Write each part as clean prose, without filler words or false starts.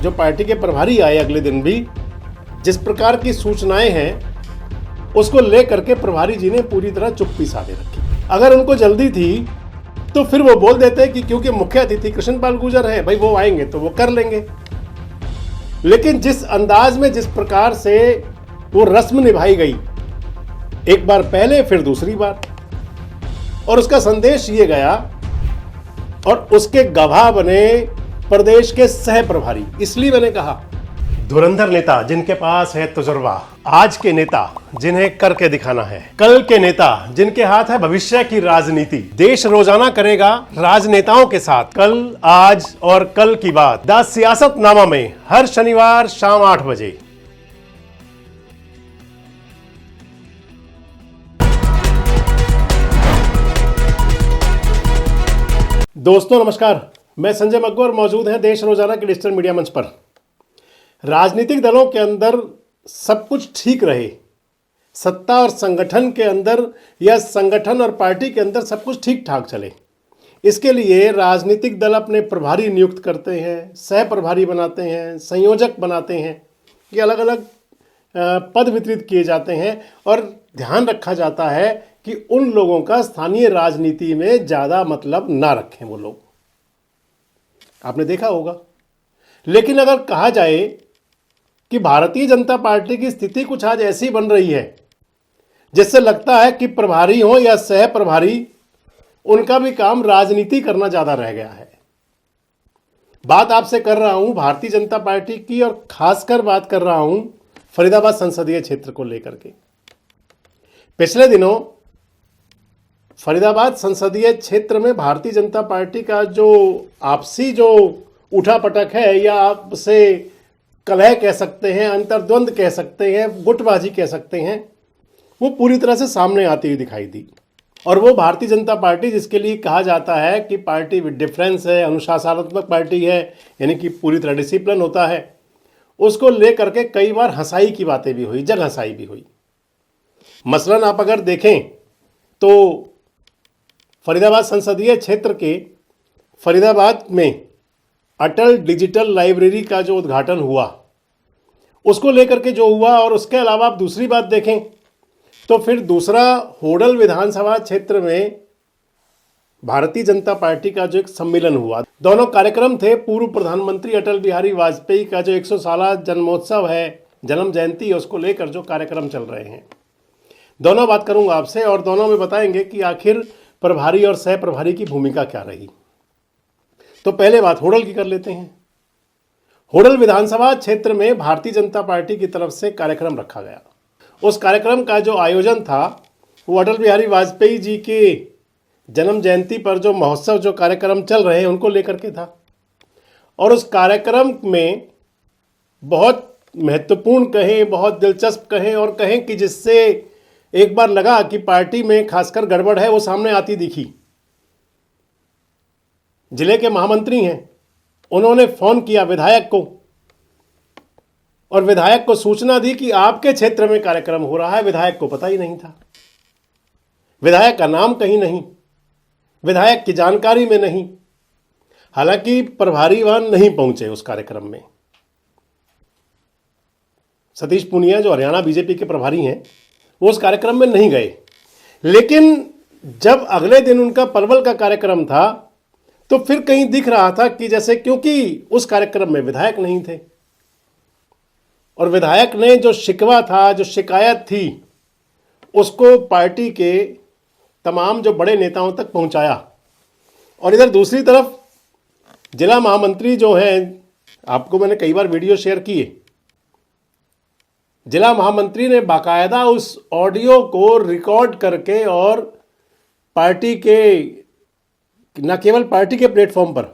जो पार्टी के प्रभारी आए अगले दिन भी, जिस प्रकार की सूचनाएं हैं उसको लेकर के प्रभारी जी ने पूरी तरह चुप्पी साधे रखी। अगर उनको जल्दी थी तो फिर वो बोल देते कि क्योंकि मुख्य अतिथि कृष्णपाल गुर्जर हैं, भाई वो आएंगे तो वो कर लेंगे। लेकिन जिस अंदाज में, जिस प्रकार से वो रस्म निभाई गई, एक बार पहले फिर दूसरी बार, और उसका संदेश ये गया और उसके गवाह बने प्रदेश के सह प्रभारी। इसलिए मैंने कहा धुरंधर नेता जिनके पास है तजुर्बा, आज के नेता जिन्हें करके दिखाना है, कल के नेता जिनके हाथ है भविष्य की राजनीति। देश रोजाना करेगा राजनेताओं के साथ कल, आज और कल की बात। द सियासतनामा में हर शनिवार शाम 8 बजे। दोस्तों नमस्कार, मैं संजय मग्गू और मौजूद हैं देश रोजाना के डिजिटल मीडिया मंच पर। राजनीतिक दलों के अंदर सब कुछ ठीक रहे, सत्ता और संगठन के अंदर या संगठन और पार्टी के अंदर सब कुछ ठीक ठाक चले, इसके लिए राजनीतिक दल अपने प्रभारी नियुक्त करते हैं, सह प्रभारी बनाते हैं, संयोजक बनाते हैं, ये अलग अलग पद वितरित किए जाते हैं और ध्यान रखा जाता है कि उन लोगों का स्थानीय राजनीति में ज़्यादा मतलब ना रखें वो लोग। आपने देखा होगा। लेकिन अगर कहा जाए कि भारतीय जनता पार्टी की स्थिति कुछ आज ऐसी बन रही है जिससे लगता है कि प्रभारी हो या सह प्रभारी, उनका भी काम राजनीति करना ज़्यादा रह गया है। बात आपसे कर रहा हूं भारतीय जनता पार्टी की, और खासकर बात कर रहा हूं फरीदाबाद संसदीय क्षेत्र को लेकर के। पिछले दिनों फरीदाबाद संसदीय क्षेत्र में भारतीय जनता पार्टी का जो आपसी जो उठापटक है, या आपसे कलह कह सकते हैं, अंतर्द्वंद कह सकते हैं, गुटबाजी कह सकते हैं, वो पूरी तरह से सामने आती हुई दिखाई दी। और वो भारतीय जनता पार्टी जिसके लिए कहा जाता है कि पार्टी विद डिफरेंस है, अनुशासनात्मक पार्टी है, यानी कि पूरी तरह डिसिप्लिन होता है, उसको लेकर के कई बार हंसाई की बातें भी हुई, जग हंसाई भी हुई। मसलन आप अगर देखें तो फरीदाबाद संसदीय क्षेत्र के फरीदाबाद में अटल डिजिटल लाइब्रेरी का जो उद्घाटन हुआ, उसको लेकर के जो हुआ, और उसके अलावा आप दूसरी बात देखें तो फिर दूसरा होडल विधानसभा क्षेत्र में भारतीय जनता पार्टी का जो एक सम्मेलन हुआ। दोनों कार्यक्रम थे पूर्व प्रधानमंत्री अटल बिहारी वाजपेयी का जो 100 साला जन्मोत्सव है, जन्म जयंती है, उसको लेकर जो कार्यक्रम चल रहे हैं। दोनों बात करूंगा आपसे और दोनों में बताएंगे कि आखिर प्रभारी और सह प्रभारी की भूमिका क्या रही। तो पहले बात होडल की कर लेते हैं। होडल विधानसभा क्षेत्र में भारतीय जनता पार्टी की तरफ से कार्यक्रम रखा गया। उस कार्यक्रम का जो आयोजन था वो अटल बिहारी वाजपेयी जी के जन्म जयंती पर जो महोत्सव, जो कार्यक्रम चल रहे हैं, उनको लेकर के था। और उस कार्यक्रम में बहुत महत्वपूर्ण कहें, बहुत दिलचस्प कहें, और कहें कि जिससे एक बार लगा कि पार्टी में खासकर गड़बड़ है, वो सामने आती दिखी। जिले के महामंत्री हैं, उन्होंने फोन किया विधायक को, और विधायक को सूचना दी कि आपके क्षेत्र में कार्यक्रम हो रहा है। विधायक को पता ही नहीं था, विधायक का नाम कहीं नहीं, विधायक की जानकारी में नहीं। हालांकि प्रभारी वहां नहीं पहुंचे उस कार्यक्रम में। सतीश पूनिया जो हरियाणा बीजेपी के प्रभारी हैं, वो उस कार्यक्रम में नहीं गए। लेकिन जब अगले दिन उनका पलवल का कार्यक्रम था तो फिर कहीं दिख रहा था कि जैसे, क्योंकि उस कार्यक्रम में विधायक नहीं थे, और विधायक ने जो शिकवा था, जो शिकायत थी, उसको पार्टी के तमाम जो बड़े नेताओं तक पहुंचाया। और इधर दूसरी तरफ जिला महामंत्री जो हैं, आपको मैंने कई बार वीडियो शेयर किए, जिला महामंत्री ने बाकायदा उस ऑडियो को रिकॉर्ड करके और पार्टी के, न केवल पार्टी के प्लेटफॉर्म पर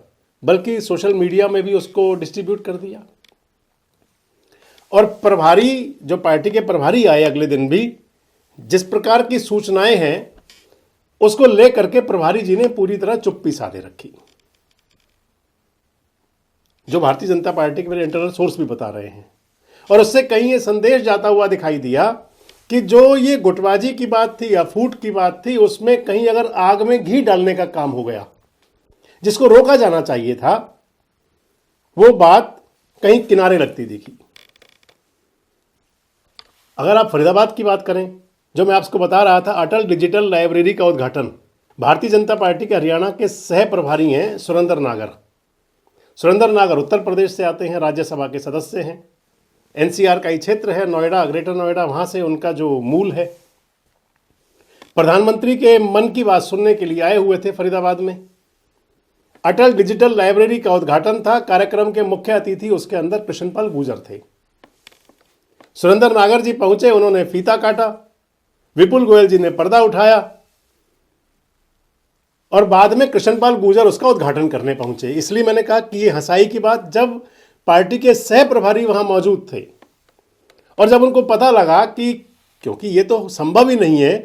बल्कि सोशल मीडिया में भी उसको डिस्ट्रीब्यूट कर दिया। और प्रभारी, जो पार्टी के प्रभारी आए अगले दिन भी, जिस प्रकार की सूचनाएं हैं उसको लेकर के प्रभारी जी ने पूरी तरह चुप्पी साधे रखी, जो भारतीय जनता पार्टी के मेरे इंटरनल सोर्स भी बता रहे हैं। और उससे कहीं ये संदेश जाता हुआ दिखाई दिया कि जो ये गुटबाजी की बात थी या फूट की बात थी, उसमें कहीं अगर आग में घी डालने का काम हो गया, जिसको रोका जाना चाहिए था, वो बात कहीं किनारे लगती दिखी। अगर आप फरीदाबाद की बात करें, जो मैं आपको बता रहा था, अटल डिजिटल लाइब्रेरी का उद्घाटन भारतीय जनता पार्टी के हरियाणा के सह प्रभारी हैं सुरेंद्र नागर। सुरेंद्र नागर उत्तर प्रदेश से आते हैं, राज्यसभा के सदस्य हैं, एनसीआर का ही क्षेत्र है, नोएडा, ग्रेटर नोएडा, वहां से उनका जो मूल है। प्रधानमंत्री के मन की बात सुनने के लिए आए हुए थे फरीदाबाद में। अटल डिजिटल लाइब्रेरी का उद्घाटन था। कार्यक्रम के मुख्य अतिथि उसके अंदर कृष्णपाल गुर्जर थे। सुरेंद्र नागर जी पहुंचे, उन्होंने फीता काटा, विपुल गोयल जी ने पर्दा उठाया और बाद में कृष्णपाल गुर्जर उसका उद्घाटन करने पहुंचे। इसलिए मैंने कहा कि ये हंसाई की बात, जब पार्टी के सह प्रभारी वहां मौजूद थे और जब उनको पता लगा कि, क्योंकि ये तो संभव ही नहीं है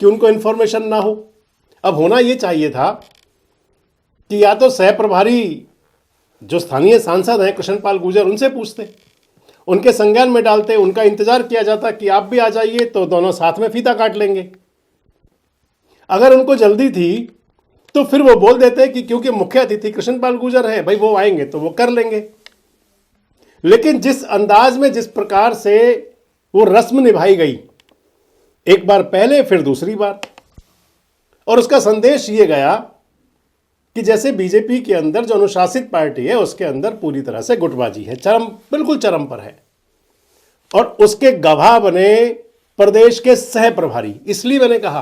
कि उनको इन्फॉर्मेशन ना हो, अब होना ये चाहिए था कि या तो सह प्रभारी जो स्थानीय सांसद हैं कृष्णपाल गुर्जर, उनसे पूछते, उनके संज्ञान में डालते, उनका इंतजार किया जाता कि आप भी आ जाइए तो दोनों साथ में फीता काट लेंगे। अगर उनको जल्दी थी तो फिर वो बोल देते कि क्योंकि मुख्य अतिथि कृष्णपाल गुर्जर हैं, भाई वो आएंगे तो वो कर लेंगे। लेकिन जिस अंदाज में, जिस प्रकार से वो रस्म निभाई गई, एक बार पहले फिर दूसरी बार, और उसका संदेश ये गया कि जैसे बीजेपी के अंदर जो अनुशासित पार्टी है उसके अंदर पूरी तरह से गुटबाजी है, चरम, बिल्कुल चरम पर है। और उसके गवाह बने प्रदेश के सह प्रभारी। इसलिए मैंने कहा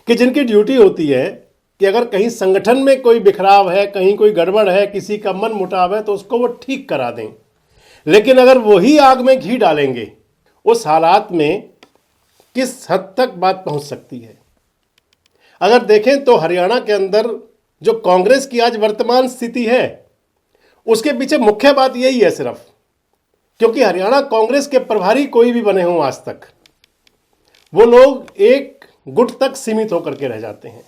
कि जिनकी ड्यूटी होती है कि अगर कहीं संगठन में कोई बिखराव है, कहीं कोई गड़बड़ है, किसी का मन मुटाव है, तो उसको वो ठीक करा दें। लेकिन अगर वही आग में घी डालेंगे, उस हालात में किस हद तक बात पहुंच सकती है। अगर देखें तो हरियाणा के अंदर जो कांग्रेस की आज वर्तमान स्थिति है, उसके पीछे मुख्य बात यही है सिर्फ, क्योंकि हरियाणा कांग्रेस के प्रभारी कोई भी बने हों आज तक, वो लोग एक गुट तक सीमित होकर के रह जाते हैं।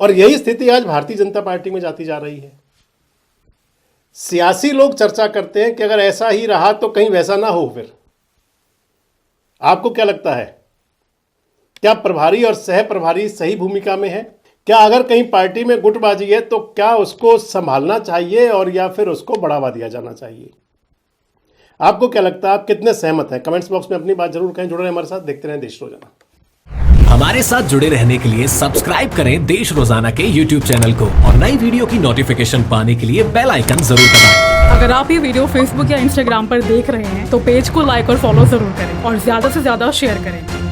और यही स्थिति आज भारतीय जनता पार्टी में जाती जा रही है। सियासी लोग चर्चा करते हैं कि अगर ऐसा ही रहा तो कहीं वैसा ना हो। फिर आपको क्या लगता है, क्या प्रभारी और सह प्रभारी सही भूमिका में है? क्या अगर कहीं पार्टी में गुटबाजी है तो क्या उसको संभालना चाहिए और या फिर उसको बढ़ावा दिया जाना चाहिए? आपको क्या लगता है, आप कितने सहमत हैं? कमेंट्स बॉक्स में अपनी बात जरूर कहें। जुड़े रहें हमारे साथ, देखते रहें देश रोजाना। हमारे साथ जुड़े रहने के लिए सब्सक्राइब करें देश रोजाना के YouTube चैनल को और नई वीडियो की नोटिफिकेशन पाने के लिए बेल आइकन जरूर दबाएं। अगर आप ये वीडियो Facebook या Instagram पर देख रहे हैं तो पेज को लाइक और फॉलो जरूर करें और ज्यादा से ज्यादा शेयर करें।